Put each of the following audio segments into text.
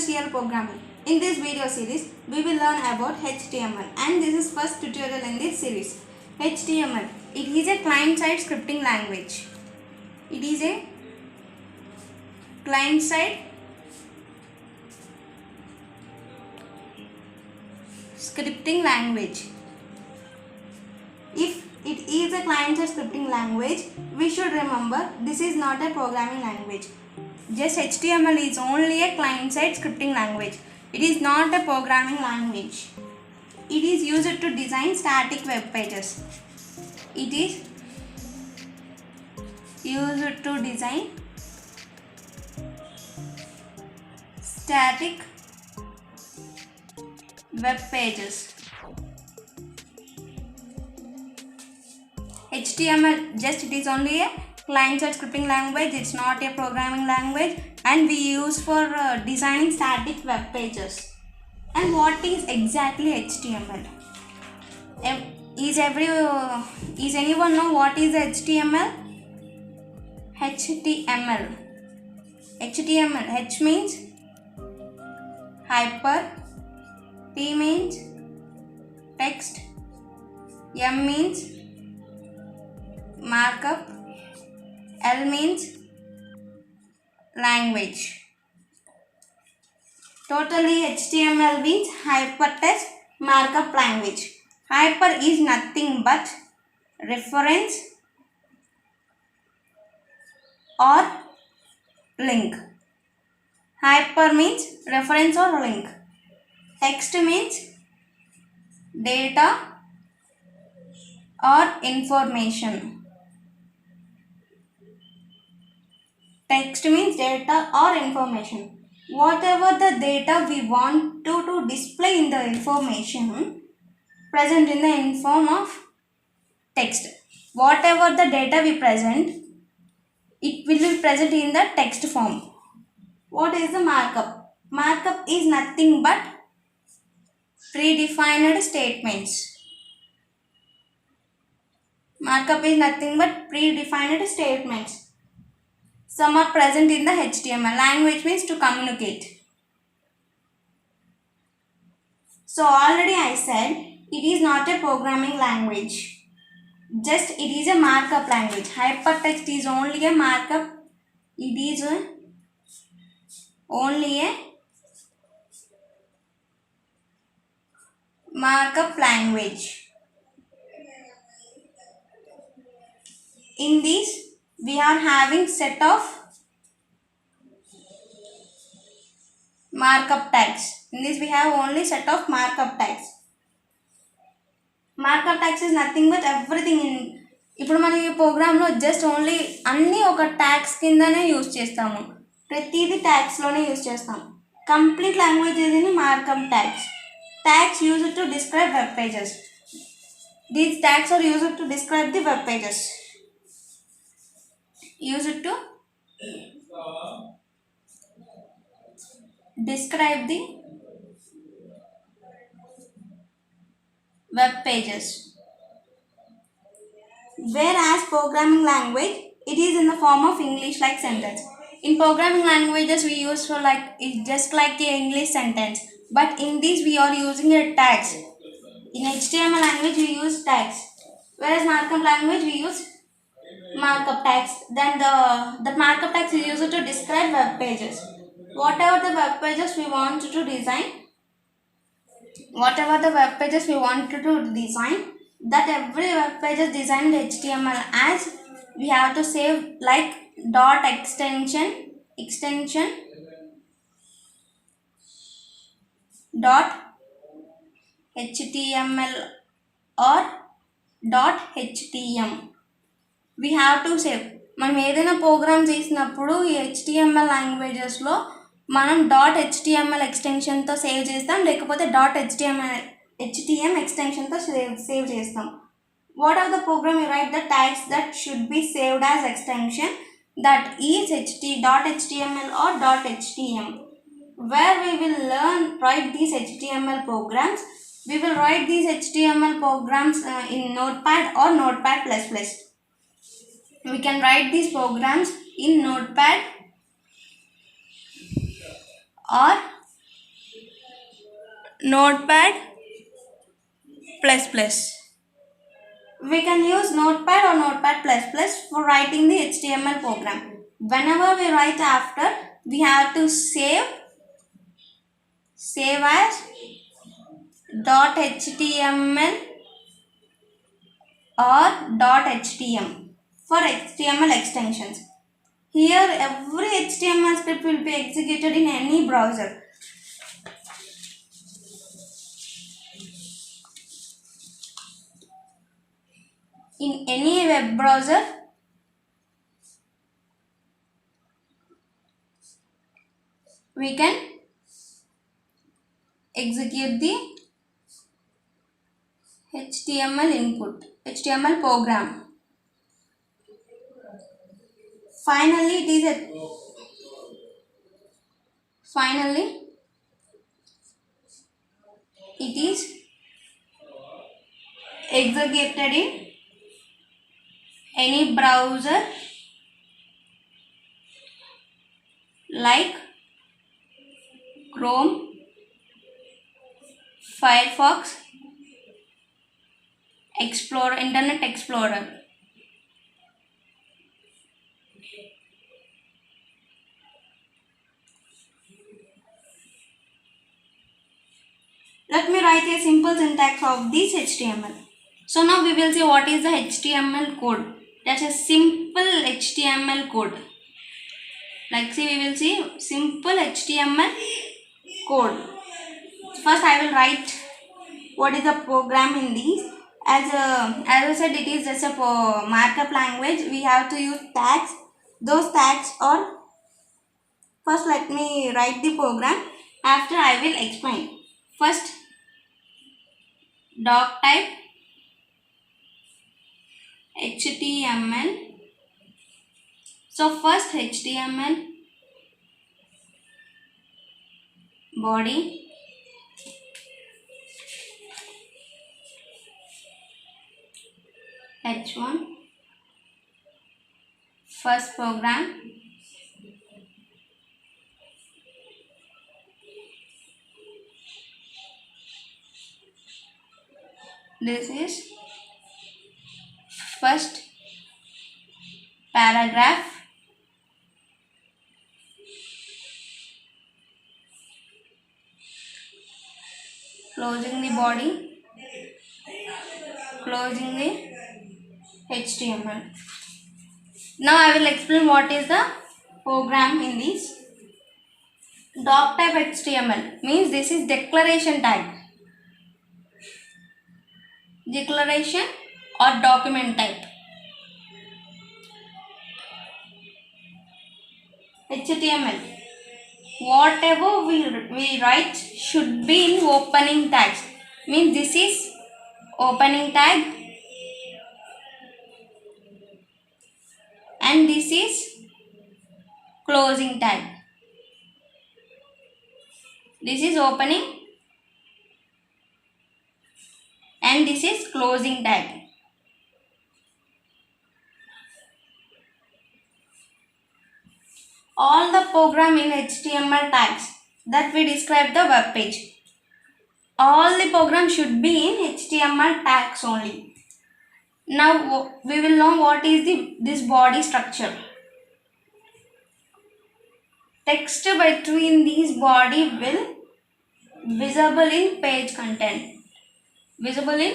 C programming. In this video series, we will learn about HTML and this is first tutorial in this series. HTML, it is a client-side scripting language. It is a client-side scripting language. If it is a client-side scripting language, we should remember this is not a programming language. Just HTML is only a client-side scripting language. It is not a programming language. It is used to design static web pages. It is used to design static web pages. HTML just it is only a client-side scripting language. It's not a programming language, and we use for designing static web pages. And what is exactly HTML? Is anyone know what is HTML? HTML. H means hyper, T means text, M means markup, L means language. Totally HTML means hypertext markup language. Hyper is nothing but reference or link. Hyper means reference or link. Text means data or information. Text means data or information. Whatever the data we want to display in the information present in the form of text. Whatever the data we present, it will be present in the text form. What is the markup? Markup is nothing but predefined statements. Markup is nothing but predefined statements. Some are present in the HTML. Language means to communicate. So already I said it is not a programming language. Just it is a markup language. Hypertext is only a markup. It is only a markup language. In this we are having set of markup tags. In this we have only set of markup tags. Markup tags is nothing but everything in. ఇప్పుడు మనం ఈ ప్రోగ్రాంలో just only అన్నీ ఒక tags కిందనే use చేస్తాము. ప్రతిదీ ట్యాగ్స్లోనే యూజ్ చేస్తాం. కంప్లీట్ లాంగ్వేజ్ ఏదని markup tags. Tags used to describe web pages. These tags are used to describe the web pages. Used to describe the web pages. Whereas programming language, it is in the form of English like sentence. In programming languages we use for like it's just like the English sentence, but in this we are using a tags. In HTML language we use tags, whereas markup language we use markup tags. Then the markup tags is used to describe web pages. Whatever the web pages we want to design, that every web page is designed in HTML as we have to save like dot extension dot HTML or dot HTM. We have to save. మనం ఏదైనా programme చేసినప్పుడు ఈ HTML లాంగ్వేజెస్లో మనం dot HTML ఎక్స్టెన్షన్తో save చేస్తాం, లేకపోతే dot HTM ఎక్స్టెన్షన్తో save చేస్తాం. What are the program you write the tags that should be saved as extension that is dot HTML or dot HTM. Where we will write these HTML programs, we will write these HTML programs in Notepad or Notepad++. We can write these programs in Notepad or Notepad++. We can use Notepad or Notepad++ for writing the HTML program. Whenever we write after, we have to save as .html or .htm for HTML extensions. Here, every HTML script will be executed in any browser. In any web browser, we can execute the HTML program. Finally, it is executed in any browser like Chrome, Firefox, Internet Explorer. Let me write a simple syntax of this HTML. So now we will see what is the HTML code. That's a simple HTML code. Like see, we will see simple HTML code. First I will write what is the program in this. As I said, it is just a markup language. We have to use tags. Those tags are, first let me write the program. After I will explain. First, doc type HTML. So first HTML body, H1, first program, this is first paragraph, closing the body, closing the HTML. Now I will explain what is the program in this. Doc type HTML means this is declaration tag. Declaration or document type. HTML. Whatever we write should be in opening tags. Means this is opening tag and this is closing tag. This is opening and this is closing tag. All the program in HTML tags that we describe the web page. All the program should be in HTML tags only. Now we will know what is this body structure. Text between these body will visible in page content. Visible in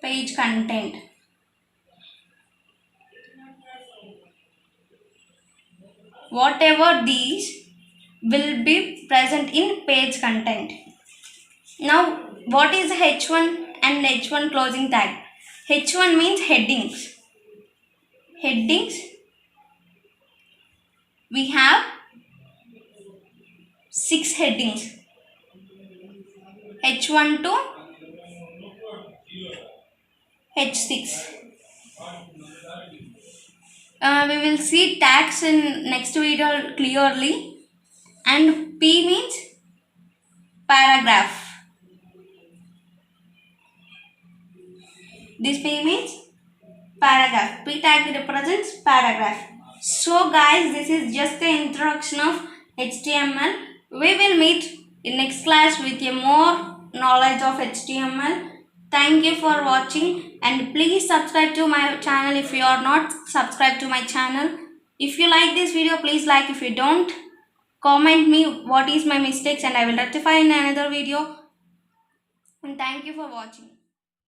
page content. Whatever these will be present in page content. Now what is H1 and H1 closing tag? H1 means headings. Headings. We have 6 headings. H1 to H6. We will see tags in next video clearly. And P means paragraph. This P means paragraph. P tag represents paragraph. So guys, this is just the introduction of HTML. We will meet in next class with a more knowledge of HTML. Thank you for watching, and please subscribe to my channel if you are not subscribed to my channel. If you like this video, please like. If you don't, comment me what is my mistakes and I will rectify in another video. And thank you for watching.